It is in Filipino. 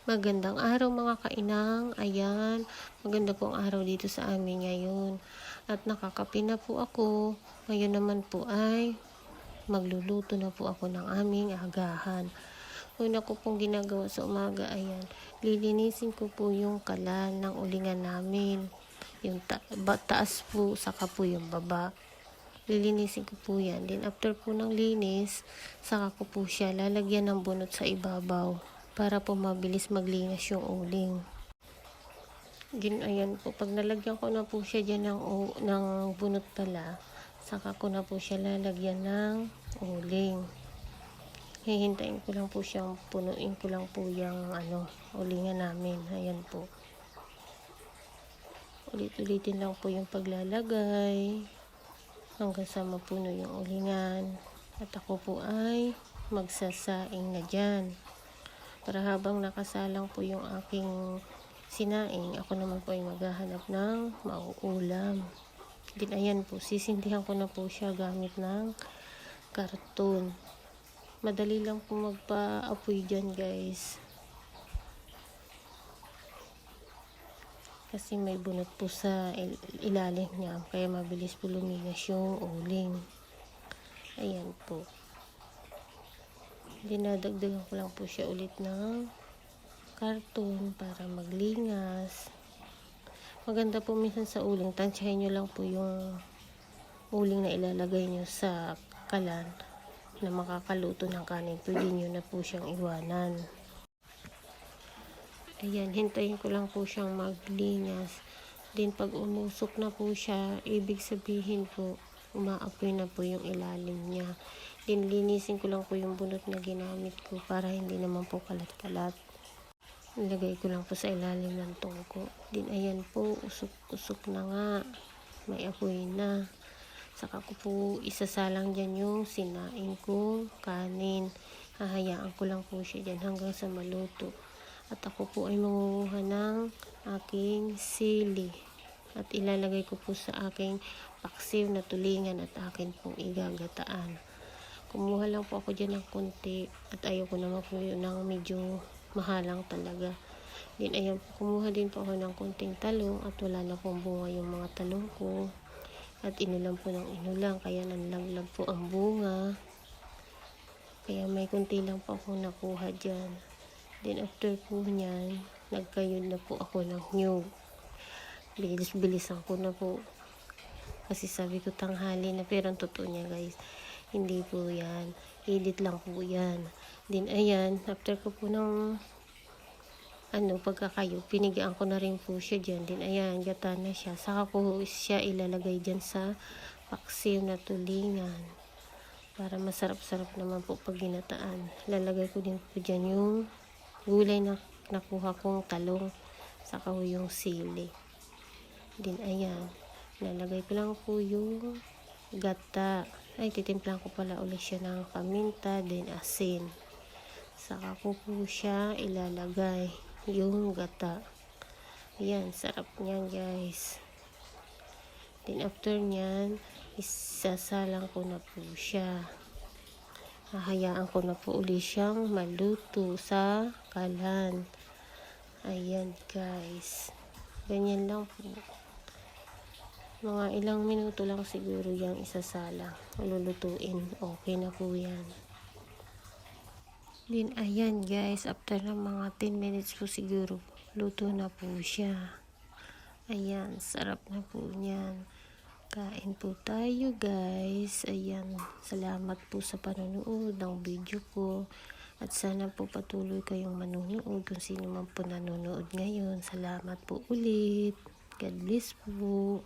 Magandang araw mga kainang. Ayan, maganda po ang araw dito sa amin ngayon. At nakakape na po ako. Ngayon naman po ay magluluto na po ako ng aming agahan. Una ko pong ginagawa sa umaga, ayan, lilinisin ko po yung kalan ng ulingan namin. Yung taas po, saka po yung baba. Lilinisin ko po yan. Then after po ng linis, saka ko po siya lalagyan ng bunot sa ibabaw para po mabilis maglinis yung uling. Din ayan po, pag nalagyan ko na po siya dyan ng bunot pala, saka ko na po siya lalagyan ng uling. Hihintayin ko lang po siyang punuin ko lang po yung ulingan namin. Ayan po. Ulit-ulitin lang po yung paglalagay hanggang sa mapuno yung ulingan. At ako po ay magsasaing na dyan. Para habang nakasalang po yung aking sinaing, ako naman po ay maghahanap ng mauulam. Din ayan po, sisindihan ko na po siya gamit ng karton. Madali lang po magpa-apoy dyan guys. Kasi may bunot po sa ilalim niya, kaya mabilis po lumigas yung uling. Ayan po. Dinadagdagan ko lang po siya ulit ng karton para maglingas. Maganda po minsan sa uling, tansyahin nyo lang po yung uling na ilalagay nyo sa kalan na makakaluto ng kanin. Pwede nyo na po siyang iwanan. Ayan, hintayin ko lang po siyang maglingas. Then pag umusok na po siya, ibig sabihin po umaapoy na po yung ilalim niya. Then linisin ko lang po yung bunot na ginamit ko para hindi naman po kalat-kalat. Nilagay ko lang po sa ilalim ng tungko. Then ayan po, usok-usok na nga. May apoy na. Saka ko po isasalang dyan yung sinaing kong kanin. Hahayaan ko lang po siya dyan hanggang sa maluto. At ako po ay mangunguha ng aking sili. At ilalagay ko po sa aking paksiw na tulingan at akin pong igagataan. Kumuha lang po ako dyan ng konti. At ayoko naman po yun ng medyo mahalang talaga. Then ayan po, kumuha din po ako ng konting talong. At wala na pong bunga yung mga talong ko. At inulang po ng inulang. Kaya nanlaglag po ang bunga. Kaya may konti lang po ako nakuha dyan. Then after po nyan, nagkayod na po ako ng nyug. Bilis-bilisan ko na po. Kasi sabi ko tanghali na, pero ang totoo niya guys, hindi po yan. Edit lang po yan. Then ayan, after ko po ng pagkakayo, pinigaan ko na rin po siya dyan. Then ayan, gata na siya. Saka ko siya ilalagay dyan sa paksiw na tulingan. Para masarap-sarap naman po pag ginataan. Lalagay ko din po dyan yung gulay na nakuha kong talong. Saka yung sili. Then ayan, lalagay ko lang po yung gata. Ay, titimplan ko pala ulit siya ng paminta, then asin. Saka ko po siya ilalagay yung gata. Ayan, sarap niyan guys. Then after nyan, isasalang ko na po siya. Hahayaan ko na po ulit siyang maluto sa kalan. Ayan guys. Ganyan lang po. Mga ilang minuto lang siguro yung isasalang. Lulutuin. Okay na po yan. Then ayan guys, after ng mga 10 minutes po siguro, luto na po siya. Ayan, sarap na po niyan. Kain po tayo guys. Ayan, salamat po sa panonood ng video ko. At sana po patuloy kayong manonood kung sino man po nanonood ngayon. Salamat po ulit. God bless po.